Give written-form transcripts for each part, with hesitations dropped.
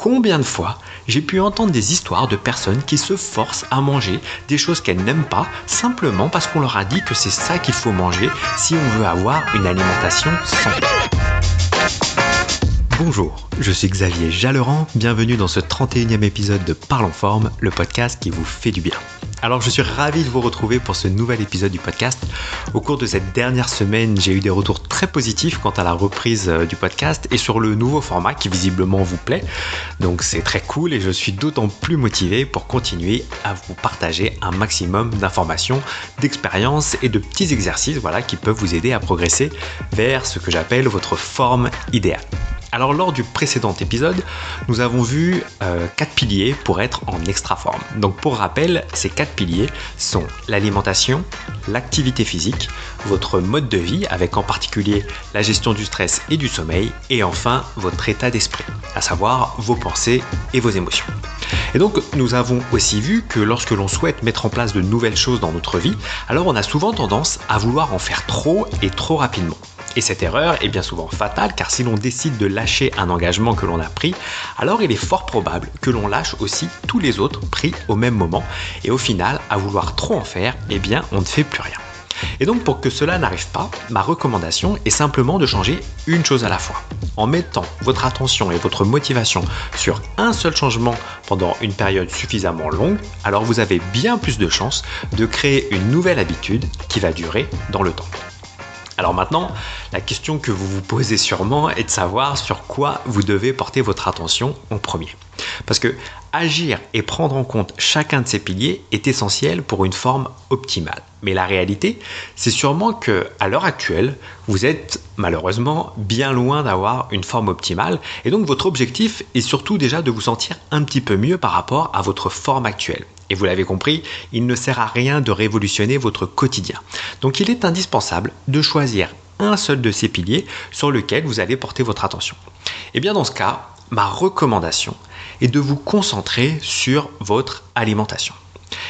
Combien de fois j'ai pu entendre des histoires de personnes qui se forcent à manger des choses qu'elles n'aiment pas simplement parce qu'on leur a dit que c'est ça qu'il faut manger si on veut avoir une alimentation santé. Bonjour, je suis Xavier Jalleran, bienvenue dans ce 31e épisode de Parle en forme, le podcast qui vous fait du bien. Alors je suis ravi de vous retrouver pour ce nouvel épisode du podcast. Au cours de cette dernière semaine, j'ai eu des retours très positifs quant à la reprise du podcast et sur le nouveau format qui visiblement vous plaît. Donc c'est très cool et je suis d'autant plus motivé pour continuer à vous partager un maximum d'informations, d'expériences et de petits exercices qui peuvent vous aider à progresser vers ce que j'appelle votre forme idéale. Alors lors du précédent épisode, nous avons vu 4 piliers pour être en extra forme. Donc pour rappel, ces 4 piliers sont l'alimentation, l'activité physique, votre mode de vie avec en particulier la gestion du stress et du sommeil et enfin votre état d'esprit, à savoir vos pensées et vos émotions. Et donc nous avons aussi vu que lorsque l'on souhaite mettre en place de nouvelles choses dans notre vie, alors on a souvent tendance à vouloir en faire trop et trop rapidement. Et cette erreur est bien souvent fatale car si l'on décide de lâcher un engagement que l'on a pris, alors il est fort probable que l'on lâche aussi tous les autres pris au même moment et au final, à vouloir trop en faire, on ne fait plus rien. Et donc pour que cela n'arrive pas, ma recommandation est simplement de changer une chose à la fois. En mettant votre attention et votre motivation sur un seul changement pendant une période suffisamment longue, alors vous avez bien plus de chances de créer une nouvelle habitude qui va durer dans le temps. Alors maintenant, la question que vous vous posez sûrement est de savoir sur quoi vous devez porter votre attention en premier. Parce que agir et prendre en compte chacun de ces piliers est essentiel pour une forme optimale. Mais la réalité, c'est sûrement qu'à l'heure actuelle, vous êtes malheureusement bien loin d'avoir une forme optimale. Et donc votre objectif est surtout déjà de vous sentir un petit peu mieux par rapport à votre forme actuelle. Et vous l'avez compris, il ne sert à rien de révolutionner votre quotidien. Donc il est indispensable de choisir un seul de ces piliers sur lequel vous allez porter votre attention. Et bien dans ce cas, ma recommandation est de vous concentrer sur votre alimentation.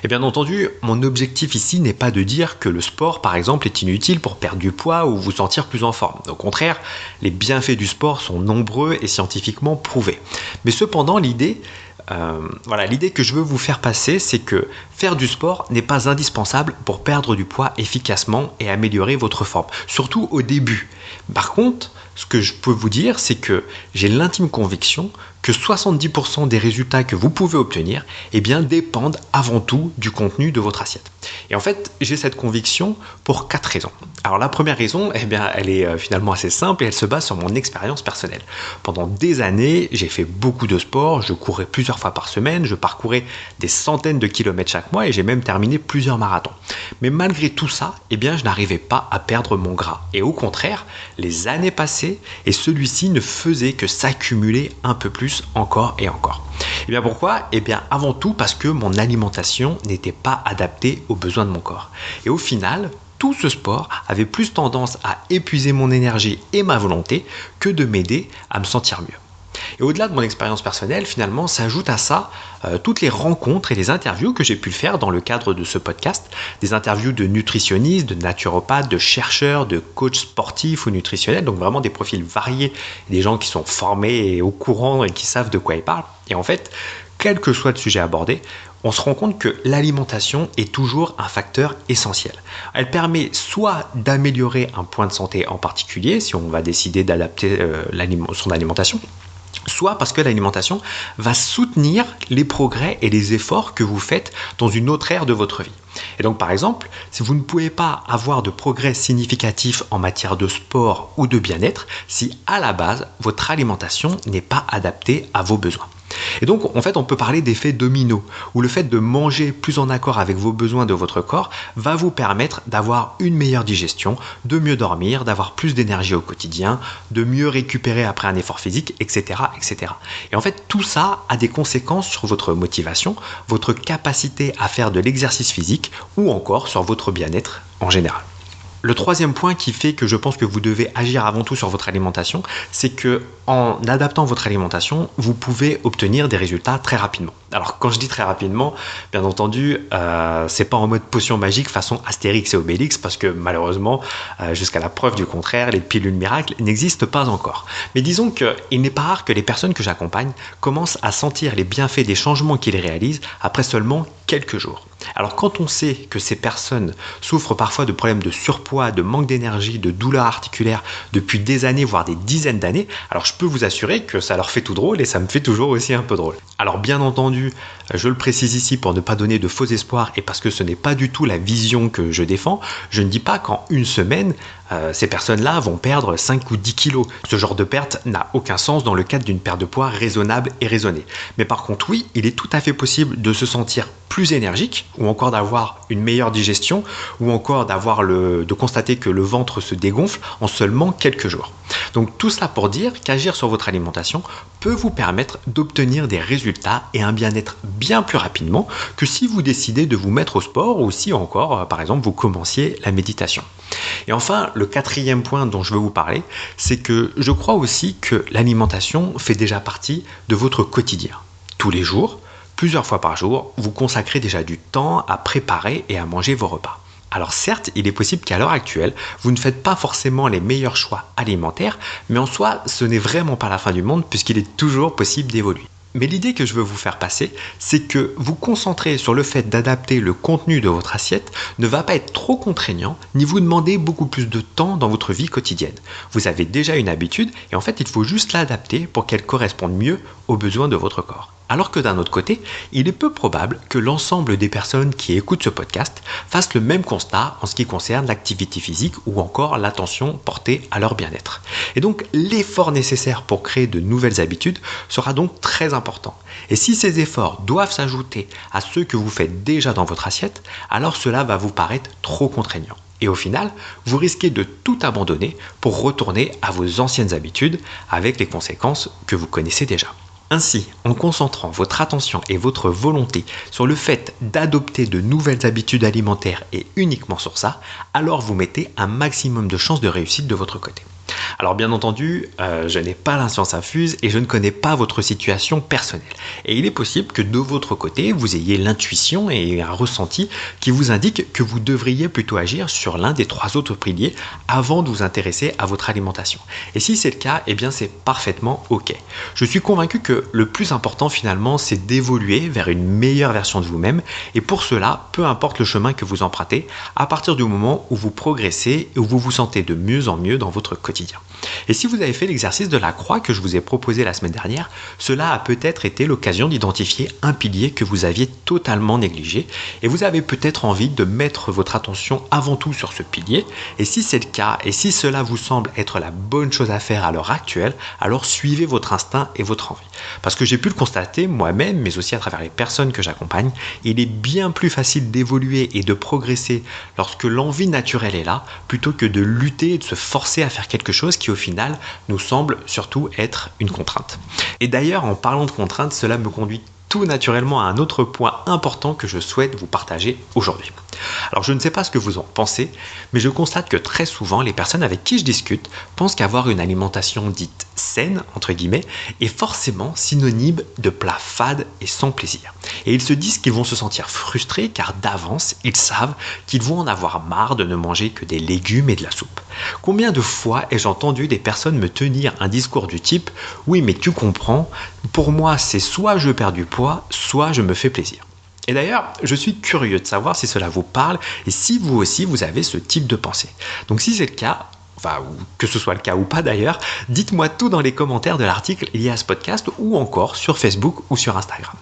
Et bien entendu, mon objectif ici n'est pas de dire que le sport, par exemple, est inutile pour perdre du poids ou vous sentir plus en forme. Au contraire, les bienfaits du sport sont nombreux et scientifiquement prouvés. Mais cependant, l'idée que je veux vous faire passer, c'est que faire du sport n'est pas indispensable pour perdre du poids efficacement et améliorer votre forme, surtout au début. Par contre, ce que je peux vous dire, c'est que j'ai l'intime conviction que 70% des résultats que vous pouvez obtenir dépendent avant tout du contenu de votre assiette. Et en fait, j'ai cette conviction pour 4 raisons. Alors la première raison, elle est finalement assez simple et elle se base sur mon expérience personnelle. Pendant des années, j'ai fait beaucoup de sport, je courais plusieurs fois par semaine, je parcourais des centaines de kilomètres chaque mois et j'ai même terminé plusieurs marathons. Mais malgré tout ça, je n'arrivais pas à perdre mon gras. Et au contraire, les années passaient et celui-ci ne faisait que s'accumuler un peu plus encore et encore. Et bien pourquoi ? Avant tout parce que mon alimentation n'était pas adaptée aux besoins de mon corps. Et au final, tout ce sport avait plus tendance à épuiser mon énergie et ma volonté que de m'aider à me sentir mieux. Et au-delà de mon expérience personnelle, finalement, s'ajoutent à ça toutes les rencontres et les interviews que j'ai pu faire dans le cadre de ce podcast. Des interviews de nutritionnistes, de naturopathes, de chercheurs, de coachs sportifs ou nutritionnels. Donc vraiment des profils variés, des gens qui sont formés et au courant et qui savent de quoi ils parlent. Et en fait, quel que soit le sujet abordé, on se rend compte que l'alimentation est toujours un facteur essentiel. Elle permet soit d'améliorer un point de santé en particulier, si on va décider d'adapter son alimentation, soit parce que l'alimentation va soutenir les progrès et les efforts que vous faites dans une autre ère de votre vie. Et donc par exemple, si vous ne pouvez pas avoir de progrès significatifs en matière de sport ou de bien-être, si à la base, votre alimentation n'est pas adaptée à vos besoins. Et donc, en fait, on peut parler d'effet domino, où le fait de manger plus en accord avec vos besoins de votre corps va vous permettre d'avoir une meilleure digestion, de mieux dormir, d'avoir plus d'énergie au quotidien, de mieux récupérer après un effort physique, etc., etc. Et en fait, tout ça a des conséquences sur votre motivation, votre capacité à faire de l'exercice physique ou encore sur votre bien-être en général. Le troisième point qui fait que je pense que vous devez agir avant tout sur votre alimentation, c'est que en adaptant votre alimentation, vous pouvez obtenir des résultats très rapidement. Alors quand je dis très rapidement, bien entendu, c'est pas en mode potion magique façon Astérix et Obélix, parce que malheureusement, jusqu'à la preuve du contraire, les pilules miracles n'existent pas encore. Mais disons qu'il n'est pas rare que les personnes que j'accompagne commencent à sentir les bienfaits des changements qu'ils réalisent après seulement quelques jours. Alors quand on sait que ces personnes souffrent parfois de problèmes de surpoids, de manque d'énergie, de douleurs articulaires depuis des années, voire des dizaines d'années, alors je peux vous assurer que ça leur fait tout drôle et ça me fait toujours aussi un peu drôle. Alors bien entendu, je le précise ici pour ne pas donner de faux espoirs et parce que ce n'est pas du tout la vision que je défends, je ne dis pas qu'en une semaine, ces personnes-là vont perdre 5 ou 10 kilos. Ce genre de perte n'a aucun sens dans le cadre d'une perte de poids raisonnable et raisonnée. Mais par contre, oui, il est tout à fait possible de se sentir plus énergique ou encore d'avoir une meilleure digestion ou encore de constater que le ventre se dégonfle en seulement quelques jours. Donc tout cela pour dire qu'agir sur votre alimentation peut vous permettre d'obtenir des résultats et un bien-être bien plus rapidement que si vous décidez de vous mettre au sport ou si encore, par exemple, vous commenciez la méditation. Et enfin, le quatrième point dont je veux vous parler, c'est que je crois aussi que l'alimentation fait déjà partie de votre quotidien. Tous les jours, plusieurs fois par jour, vous consacrez déjà du temps à préparer et à manger vos repas. Alors certes, il est possible qu'à l'heure actuelle, vous ne faites pas forcément les meilleurs choix alimentaires, mais en soi, ce n'est vraiment pas la fin du monde puisqu'il est toujours possible d'évoluer. Mais l'idée que je veux vous faire passer, c'est que vous concentrer sur le fait d'adapter le contenu de votre assiette ne va pas être trop contraignant, ni vous demander beaucoup plus de temps dans votre vie quotidienne. Vous avez déjà une habitude et en fait, il faut juste l'adapter pour qu'elle corresponde mieux aux besoins de votre corps. Alors que d'un autre côté, il est peu probable que l'ensemble des personnes qui écoutent ce podcast fassent le même constat en ce qui concerne l'activité physique ou encore l'attention portée à leur bien-être. Et donc l'effort nécessaire pour créer de nouvelles habitudes sera donc très important. Et si ces efforts doivent s'ajouter à ceux que vous faites déjà dans votre assiette, alors cela va vous paraître trop contraignant. Et au final, vous risquez de tout abandonner pour retourner à vos anciennes habitudes avec les conséquences que vous connaissez déjà. Ainsi, en concentrant votre attention et votre volonté sur le fait d'adopter de nouvelles habitudes alimentaires et uniquement sur ça, alors vous mettez un maximum de chances de réussite de votre côté. Alors bien entendu, je n'ai pas la science infuse et je ne connais pas votre situation personnelle. Et il est possible que de votre côté, vous ayez l'intuition et un ressenti qui vous indique que vous devriez plutôt agir sur l'un des 3 autres piliers avant de vous intéresser à votre alimentation. Et si c'est le cas, eh bien c'est parfaitement ok. Je suis convaincu que le plus important finalement, c'est d'évoluer vers une meilleure version de vous-même. Et pour cela, peu importe le chemin que vous empruntez, à partir du moment où vous progressez et où vous vous sentez de mieux en mieux dans votre quotidien. Et si vous avez fait l'exercice de la croix que je vous ai proposé la semaine dernière, cela a peut-être été l'occasion d'identifier un pilier que vous aviez totalement négligé et vous avez peut-être envie de mettre votre attention avant tout sur ce pilier. Et si c'est le cas et si cela vous semble être la bonne chose à faire à l'heure actuelle, alors suivez votre instinct et votre envie. Parce que j'ai pu le constater moi-même, mais aussi à travers les personnes que j'accompagne, il est bien plus facile d'évoluer et de progresser lorsque l'envie naturelle est là, plutôt que de lutter et de se forcer à faire quelque chose qui au final nous semble surtout être une contrainte. Et d'ailleurs, en parlant de contraintes, cela me conduit tout naturellement à un autre point important que je souhaite vous partager aujourd'hui. Alors je ne sais pas ce que vous en pensez, mais je constate que très souvent les personnes avec qui je discute pensent qu'avoir une alimentation dite saine, entre guillemets, est forcément synonyme de plats fades et sans plaisir. Et ils se disent qu'ils vont se sentir frustrés car d'avance, ils savent qu'ils vont en avoir marre de ne manger que des légumes et de la soupe. Combien de fois ai-je entendu des personnes me tenir un discours du type « Oui, mais tu comprends, pour moi c'est soit je perds du poids, soit je me fais plaisir ». Et d'ailleurs, je suis curieux de savoir si cela vous parle et si vous aussi vous avez ce type de pensée. Donc si c'est le cas, que ce soit le cas ou pas d'ailleurs, dites-moi tout dans les commentaires de l'article lié à ce podcast ou encore sur Facebook ou sur Instagram.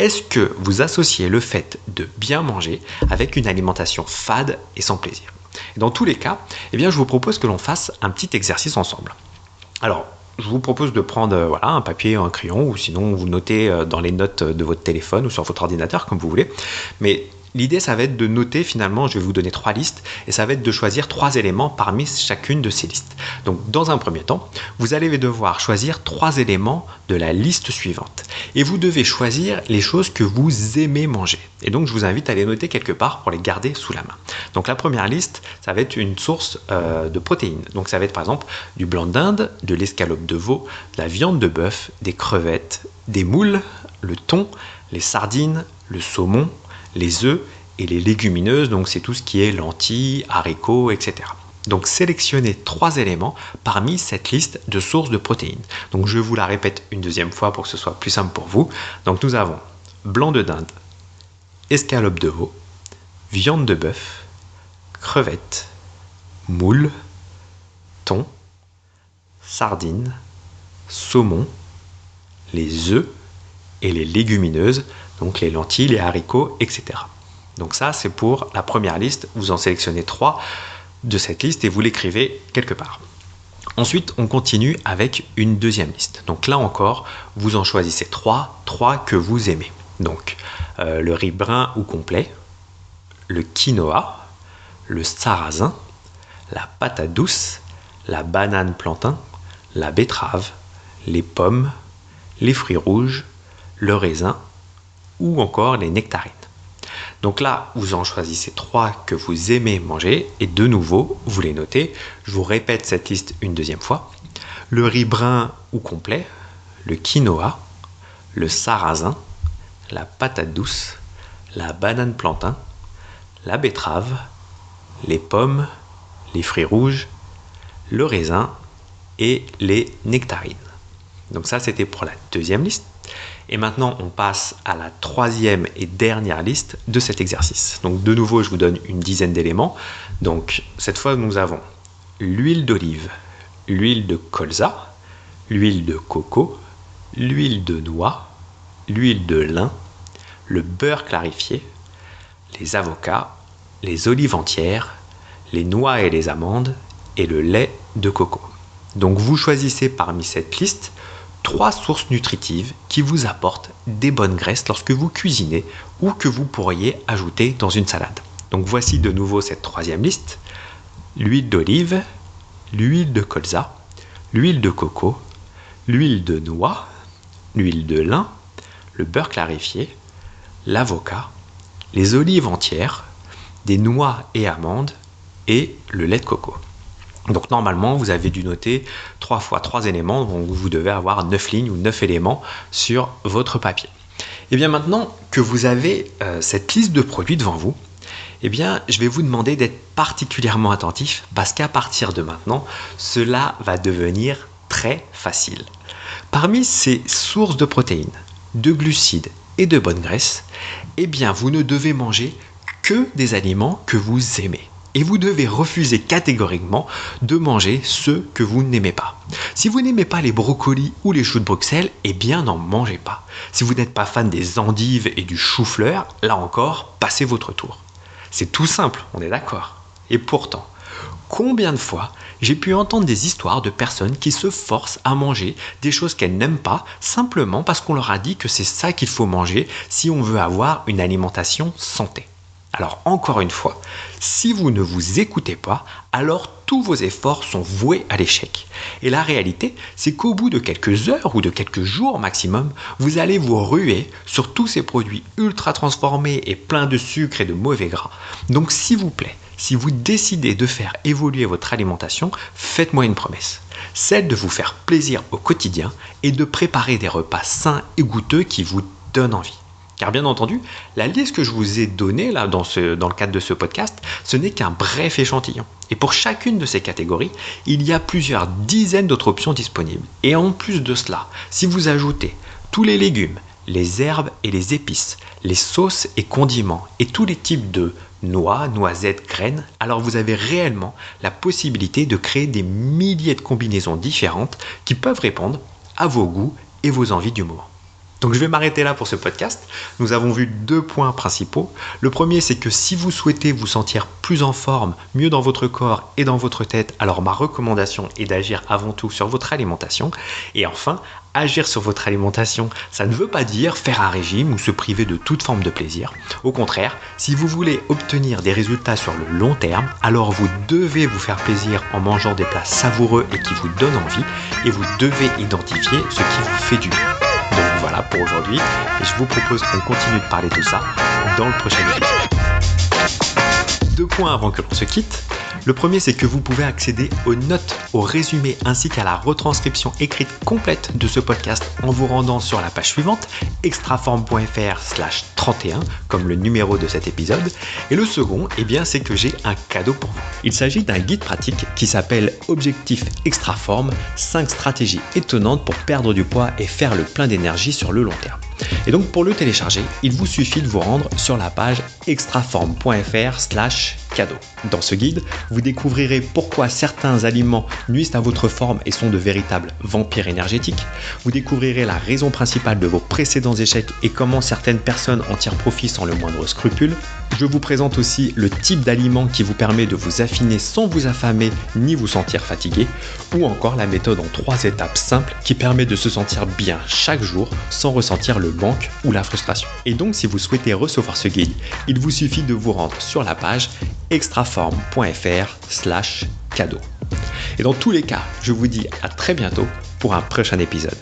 Est-ce que vous associez le fait de bien manger avec une alimentation fade et sans plaisir ? Et dans tous les cas, eh bien, je vous propose que l'on fasse un petit exercice ensemble. Alors, je vous propose de prendre un papier, un crayon ou sinon vous notez dans les notes de votre téléphone ou sur votre ordinateur comme vous voulez. Mais L'idée, ça va être de noter finalement, je vais vous donner 3 listes, et ça va être de choisir 3 éléments parmi chacune de ces listes. Donc dans un premier temps, vous allez devoir choisir 3 éléments de la liste suivante. Et vous devez choisir les choses que vous aimez manger. Et donc je vous invite à les noter quelque part pour les garder sous la main. Donc la première liste, ça va être une source de protéines. Donc ça va être par exemple du blanc d'Inde, de l'escalope de veau, de la viande de bœuf, des crevettes, des moules, le thon, les sardines, le saumon, les œufs et les légumineuses, donc c'est tout ce qui est lentilles, haricots, etc. Donc sélectionnez 3 éléments parmi cette liste de sources de protéines. Donc je vous la répète une deuxième fois pour que ce soit plus simple pour vous. Donc nous avons blanc de dinde, escalope de veau, viande de bœuf, crevettes, moules, thon, sardines, saumon, les œufs et les légumineuses, donc les lentilles, les haricots, etc. Donc ça, c'est pour la première liste. Vous en sélectionnez 3 de cette liste et vous l'écrivez quelque part. Ensuite, on continue avec une deuxième liste. Donc là encore, vous en choisissez 3 que vous aimez. Donc le riz brun ou complet, le quinoa, le sarrasin, la patate douce, la banane plantain, la betterave, les pommes, les fruits rouges, le raisin ou encore les nectarines. Donc là, vous en choisissez 3 que vous aimez manger et de nouveau, vous les notez. Je vous répète cette liste une deuxième fois. Le riz brun ou complet, le quinoa, le sarrasin, la patate douce, la banane plantain, la betterave, les pommes, les fruits rouges, le raisin et les nectarines. Donc ça, c'était pour la deuxième liste. Et maintenant, on passe à la troisième et dernière liste de cet exercice. Donc de nouveau, je vous donne une dizaine d'éléments. Donc cette fois, nous avons l'huile d'olive, l'huile de colza, l'huile de coco, l'huile de noix, l'huile de lin, le beurre clarifié, les avocats, les olives entières, les noix et les amandes et le lait de coco. Donc vous choisissez parmi cette liste 3 sources nutritives qui vous apportent des bonnes graisses lorsque vous cuisinez ou que vous pourriez ajouter dans une salade. Donc voici de nouveau cette troisième liste. L'huile d'olive, l'huile de colza, l'huile de coco, l'huile de noix, l'huile de lin, le beurre clarifié, l'avocat, les olives entières, des noix et amandes et le lait de coco. Donc normalement, vous avez dû noter 3 fois 3 éléments, donc vous devez avoir 9 lignes ou 9 éléments sur votre papier. Et bien maintenant que vous avez cette liste de produits devant vous, eh bien, je vais vous demander d'être particulièrement attentif parce qu'à partir de maintenant, cela va devenir très facile. Parmi ces sources de protéines, de glucides et de bonnes graisses, eh bien, vous ne devez manger que des aliments que vous aimez. Et vous devez refuser catégoriquement de manger ceux que vous n'aimez pas. Si vous n'aimez pas les brocolis ou les choux de Bruxelles, eh bien n'en mangez pas. Si vous n'êtes pas fan des endives et du chou-fleur, là encore, passez votre tour. C'est tout simple, on est d'accord. Et pourtant, combien de fois j'ai pu entendre des histoires de personnes qui se forcent à manger des choses qu'elles n'aiment pas simplement parce qu'on leur a dit que c'est ça qu'il faut manger si on veut avoir une alimentation santé. Alors encore une fois, si vous ne vous écoutez pas, alors tous vos efforts sont voués à l'échec. Et la réalité, c'est qu'au bout de quelques heures ou de quelques jours maximum, vous allez vous ruer sur tous ces produits ultra transformés et pleins de sucre et de mauvais gras. Donc s'il vous plaît, si vous décidez de faire évoluer votre alimentation, faites-moi une promesse. Celle de vous faire plaisir au quotidien et de préparer des repas sains et goûteux qui vous donnent envie. Car bien entendu, la liste que je vous ai donnée là, dans le cadre de ce podcast, ce n'est qu'un bref échantillon. Et pour chacune de ces catégories, il y a plusieurs dizaines d'autres options disponibles. Et en plus de cela, si vous ajoutez tous les légumes, les herbes et les épices, les sauces et condiments et tous les types de noix, noisettes, graines, alors vous avez réellement la possibilité de créer des milliers de combinaisons différentes qui peuvent répondre à vos goûts et vos envies du moment. Donc je vais m'arrêter là pour ce podcast. Nous avons vu 2 points principaux. Le premier, c'est que si vous souhaitez vous sentir plus en forme, mieux dans votre corps et dans votre tête, alors ma recommandation est d'agir avant tout sur votre alimentation. Et enfin, agir sur votre alimentation, ça ne veut pas dire faire un régime ou se priver de toute forme de plaisir. Au contraire, si vous voulez obtenir des résultats sur le long terme, alors vous devez vous faire plaisir en mangeant des plats savoureux et qui vous donnent envie, et vous devez identifier ce qui vous fait du bien. Donc voilà pour aujourd'hui, et je vous propose qu'on continue de parler de ça dans le prochain épisode. 2 points avant que l'on se quitte. Le premier, c'est que vous pouvez accéder aux notes, au résumé ainsi qu'à la retranscription écrite complète de ce podcast en vous rendant sur la page suivante, extraform.fr/31, comme le numéro de cet épisode. Et le second, c'est que j'ai un cadeau pour vous. Il s'agit d'un guide pratique qui s'appelle Objectif Extraform, 5 stratégies étonnantes pour perdre du poids et faire le plein d'énergie sur le long terme. Et donc pour le télécharger, il vous suffit de vous rendre sur la page extraform.fr/cadeau. Dans ce guide, vous découvrirez pourquoi certains aliments nuisent à votre forme et sont de véritables vampires énergétiques. Vous découvrirez la raison principale de vos précédents échecs et comment certaines personnes en tirent profit sans le moindre scrupule. Je vous présente aussi le type d'aliment qui vous permet de vous affiner sans vous affamer ni vous sentir fatigué, ou encore la méthode en 3 étapes simples qui permet de se sentir bien chaque jour sans ressentir le manque ou la frustration. Et donc si vous souhaitez recevoir ce guide, il vous suffit de vous rendre sur la page extraform.fr/cadeau. Et dans tous les cas, je vous dis à très bientôt pour un prochain épisode.